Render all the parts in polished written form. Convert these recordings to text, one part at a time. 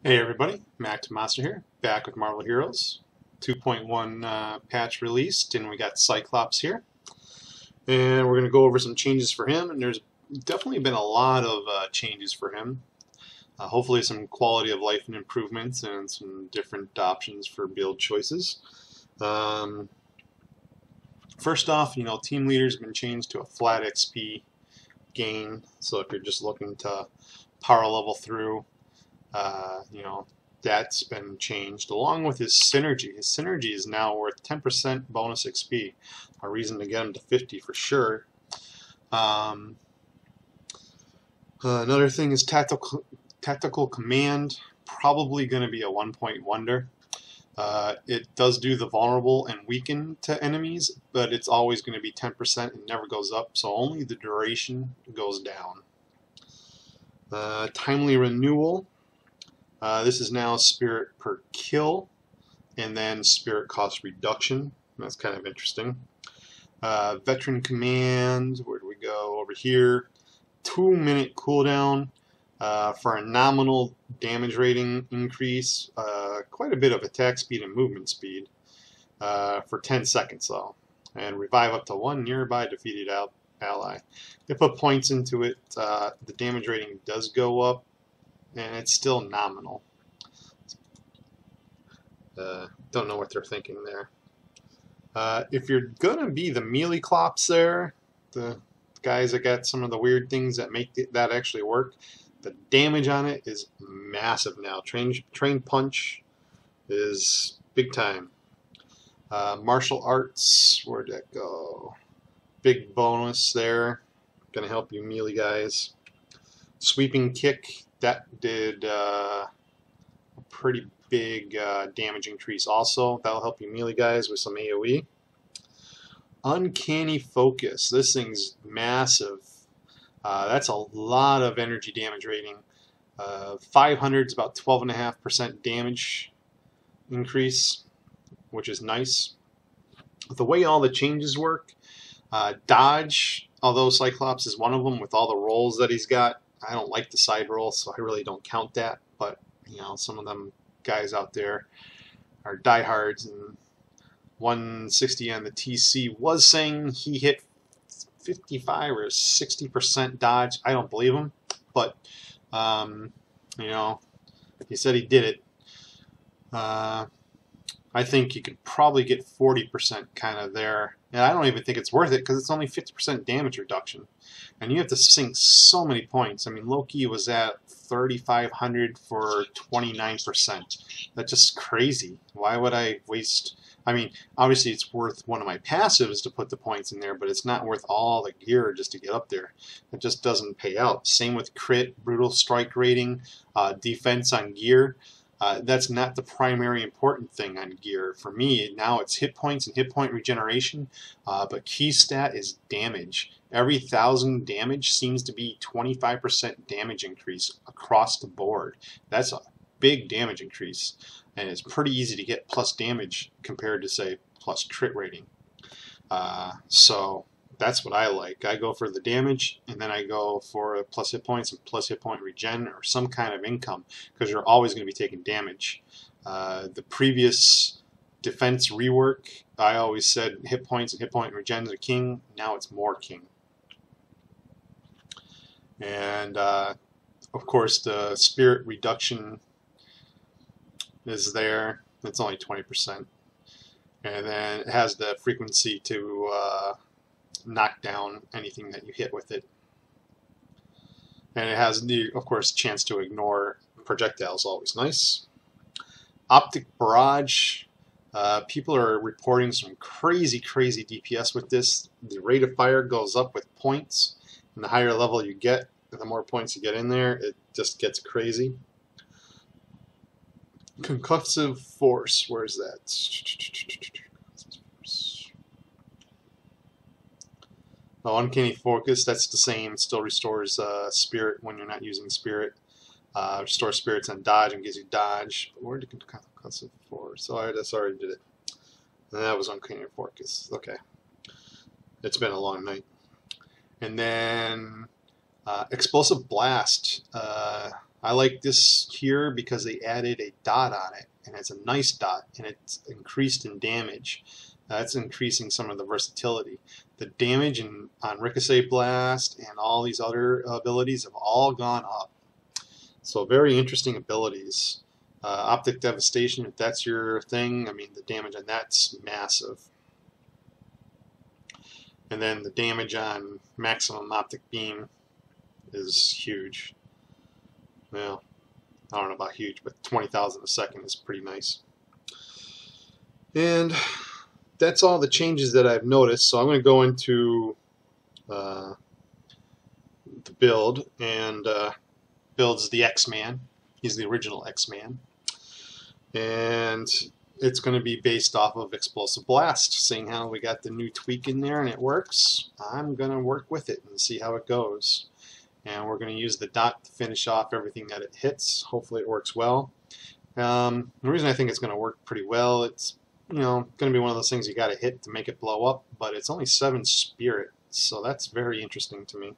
Hey everybody, Mac to Monster here, back with Marvel Heroes. 2.1 patch released, and we got Cyclops here. And we're going to go over some changes for him, and there's definitely been a lot of changes for him. Hopefully some quality of life and improvements, and some different options for build choices. Um, First off, team leader's been changed to a flat XP gain, so if you're just looking to power level through, that's been changed along with his synergy. His synergy is now worth 10% bonus XP, a reason to get him to 50 for sure. Another thing is tactical command, probably going to be a 1-point wonder. It does do the vulnerable and weaken to enemies, but it's always going to be 10% and never goes up, so only the duration goes down. Timely renewal. This is now spirit per kill, and then spirit cost reduction. That's kind of interesting. Veteran command, where do we go? Over here. 2-minute cooldown for a nominal damage rating increase. Quite a bit of attack speed and movement speed for 10 seconds though. And revive up to one nearby defeated ally. If put points into it, the damage rating does go up, and it's still nominal. Don't know what they're thinking there. If you're gonna be the melee clops there, the guys that got some of the weird things that make that actually work, the damage on it is massive now. Train punch is big time. Martial arts, where'd that go? Big bonus there, gonna help you melee guys. Sweeping kick, that did a pretty big damage increase also. That'll help you melee guys with some AoE. Uncanny focus, this thing's massive. That's a lot of energy damage rating. 500 is about 12.5% damage increase, which is nice. The way all the changes work, dodge, although Cyclops is one of them with all the rolls that he's got, I don't like the side roll, so I really don't count that, but some of them guys out there are diehards, and 160 on the TC was saying he hit 55 or 60% dodge. I don't believe him, but he said he did it. I think you could probably get 40% kind of there. And I don't even think it's worth it because it's only 50% damage reduction. And you have to sink so many points. I mean, Loki was at 3,500 for 29%. That's just crazy. Why would I waste... I mean, obviously it's worth one of my passives to put the points in there, but it's not worth all the gear just to get up there. It just doesn't pay out. Same with crit, brutal strike rating, defense on gear. That's not the primary important thing on gear. For me, now it's hit points and hit point regeneration, but key stat is damage. Every 1,000 damage seems to be 25% damage increase across the board. That's a big damage increase, and it's pretty easy to get plus damage compared to, say, plus crit rating. So that's what I like. I go for the damage, and then I go for plus hit points and plus hit point regen or some kind of income, because you're always going to be taking damage. The previous defense rework, I always said hit points and hit point regen are king. Now it's more king. And of course the spirit reduction is there. It's only 20%. And then it has the frequency to knock down anything that you hit with it. And it has the, of course, chance to ignore projectiles, always nice. Optic barrage. People are reporting some crazy DPS with this. The rate of fire goes up with points, and the higher level you get, the more points you get in there, it just gets crazy. Concussive force, where's that? Oh, uncanny focus, that's the same, still restores spirit when you're not using spirit. Restores spirits on dodge and gives you dodge. But where did concussive force? Oh, I just already did it. And that was uncanny focus. Okay. It's been a long night. And then explosive blast. I like this here because they added a dot on it, and it's a nice dot, and it's increased in damage. That's increasing some of the versatility. The damage on Ricochet Blast and all these other abilities have all gone up. So very interesting abilities. Optic Devastation, if that's your thing, I mean the damage on that's massive. And then the damage on Maximum Optic Beam is huge. Well, I don't know about huge, but 20,000 a second is pretty nice. And that's all the changes that I've noticed. So I'm going to go into the build, and builds the X-Man. He's the original X-Man. And it's going to be based off of Explosive Blast. Seeing how we got the new tweak in there and it works, I'm going to work with it and see how it goes. And we're going to use the dot to finish off everything that it hits. Hopefully it works well. The reason I think it's going to work pretty well, it's going to be one of those things you got to hit to make it blow up, but it's only 7 spirit, so that's very interesting to me.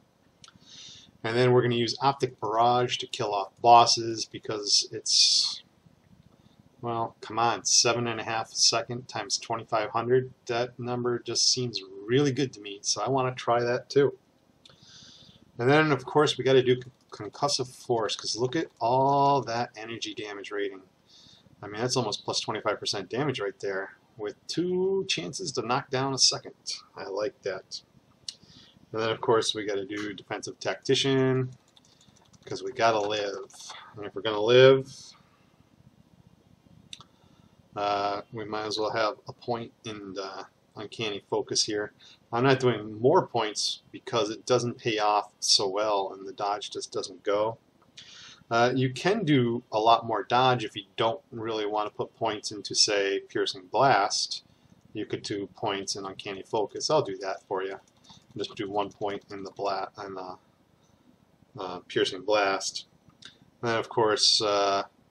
And then we're going to use Optic Barrage to kill off bosses because it's, well, come on, 7.5 second times 2,500. That number just seems really good to me, so I want to try that too. And then, of course, we got to do Concussive Force, because look at all that energy damage rating. I mean, that's almost plus 25% damage right there, with 2 chances to knock down a second. I like that. And then, of course, we got to do Defensive Tactician, because we got to live. And if we're going to live, we might as well have a point in the Uncanny Focus here. I'm not doing more points because it doesn't pay off so well and the dodge just doesn't go. You can do a lot more dodge if you don't really want to put points into, say, Piercing Blast. You could do points in Uncanny Focus. I'll do that for you. Just do 1 point in the Piercing Blast. And then, of course,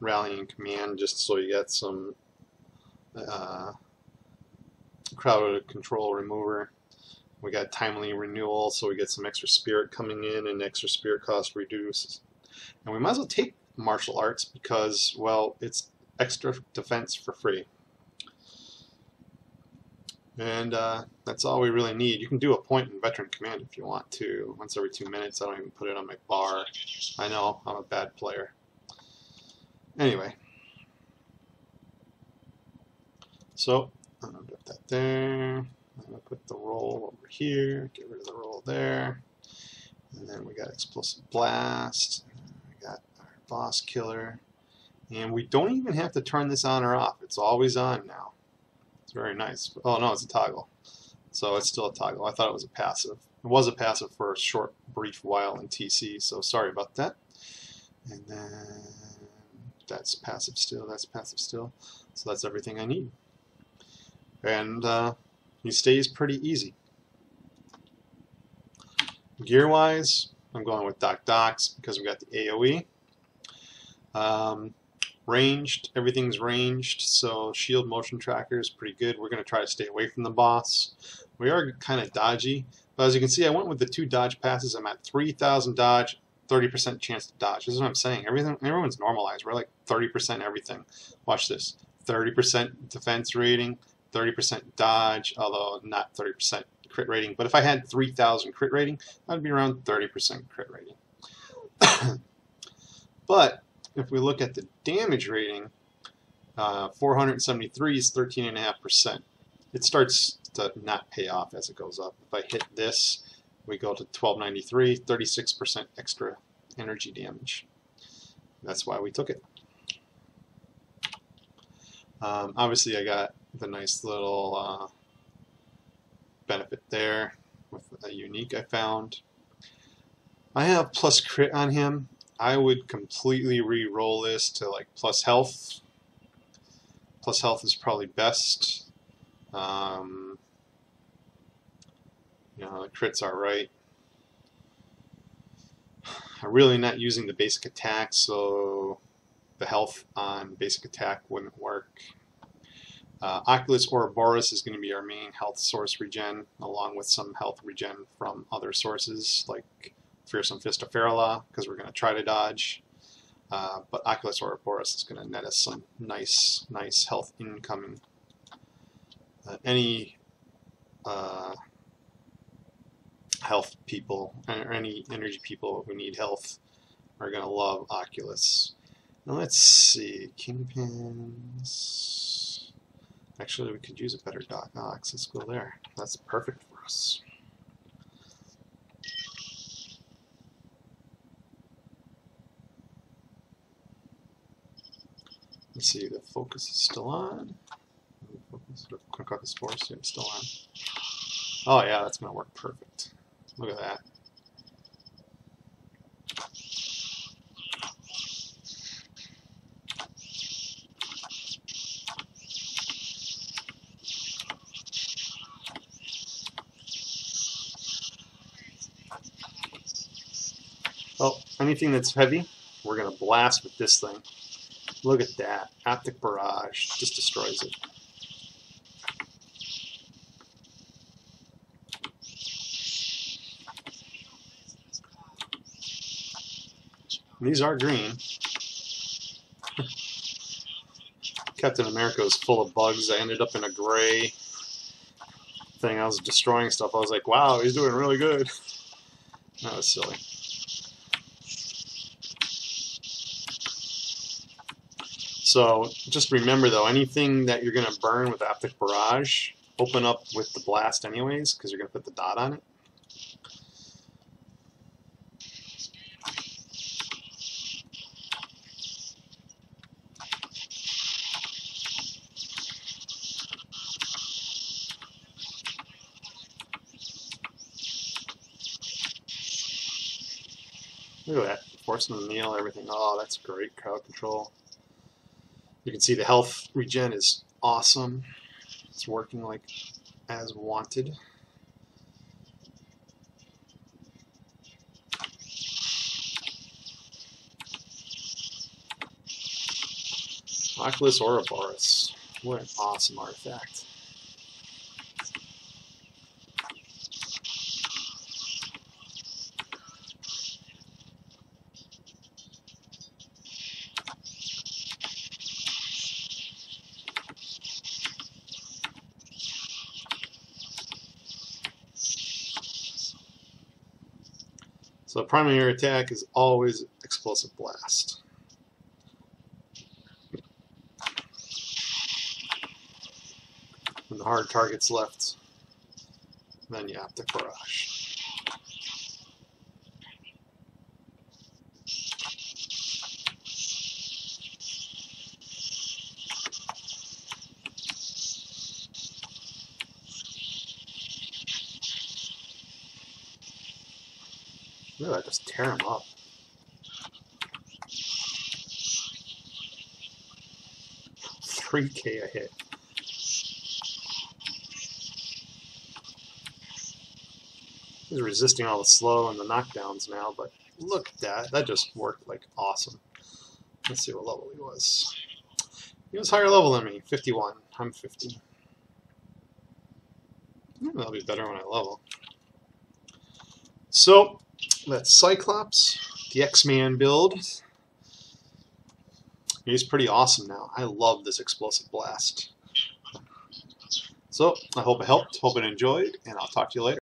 Rallying Command, just so you get some Crowd Control Remover. We got Timely Renewal, so we get some extra spirit coming in, and extra spirit cost reduced. And we might as well take Martial Arts because, well, it's extra defense for free. And that's all we really need. You can do a point in Veteran Command if you want to. Once every 2 minutes. I don't even put it on my bar. I know, I'm a bad player. Anyway. So, I'm going to put that there. I'm going to put the roll over here. Get rid of the roll there. And then we got Explosive Blast. We got our Boss Killer. And we don't even have to turn this on or off. It's always on now. It's very nice. Oh no, it's a toggle. So it's still a toggle. I thought it was a passive. It was a passive for a short, brief while in TC, so sorry about that. And then that's passive still, that's passive still. So that's everything I need. And he stays pretty easy. Gear-wise, I'm going with Doc Docs because we got the AoE. Ranged, everything's ranged, so shield motion tracker is pretty good. We're going to try to stay away from the boss. We are kind of dodgy, but as you can see, I went with the 2 dodge passes. I'm at 3,000 dodge, 30% chance to dodge. This is what I'm saying. Everyone's normalized. We're like 30% everything. Watch this. 30% defense rating, 30% dodge, although not 30% crit rating. But if I had 3,000 crit rating, I'd be around 30% crit rating. But if we look at the damage rating, 473 is 13.5%. It starts to not pay off as it goes up. If I hit this, we go to 1293, 36% extra energy damage. That's why we took it. Obviously, I got the nice little benefit there with a unique I found. I have plus crit on him. I would completely re-roll this to like plus health. Plus health is probably best. You know, the crits are right. I'm really not using the basic attack, so the health on basic attack wouldn't work. Oculus Ouroboros is going to be our main health source regen, along with some health regen from other sources like Fearsome Fist of Farala, because we're going to try to dodge. But Oculus Ouroboros is going to net us some nice health incoming. Any health people, or any energy people who need health, are going to love Oculus. Now let's see, Kingpins. Actually, we could use a better Doc Ox. Let's go there. That's perfect for us. Let's see, the focus is still on. Quick up his force, yeah, it's still on. Oh yeah, that's going to work perfect. Look at that. Oh, anything that's heavy, we're going to blast with this thing. Look at that. Optic Barrage just destroys it. And these are green. Captain America was full of bugs. I ended up in a gray thing. I was destroying stuff. I was like, wow, he's doing really good. That was silly. So just remember though, anything that you're going to burn with Optic Barrage, open up with the blast anyways, because you're going to put the dot on it. Look at that, forcing the kneel, everything. Oh, that's great crowd control. You can see the health regen is awesome. It's working like as wanted. Oculus Ouroboros. What an awesome artifact. So primary attack is always Explosive Blast. When the hard target's left, then you have to Barrage. Look at that, just tear him up. $3K a hit. He's resisting all the slow and the knockdowns now, but look at that. That just worked like awesome. Let's see what level he was. He was higher level than me, 51. I'm 50. That'll be better when I level. So, that's Cyclops, the X-Man build. He's pretty awesome now. I love this Explosive Blast. So, I hope it helped, hope it enjoyed, and I'll talk to you later.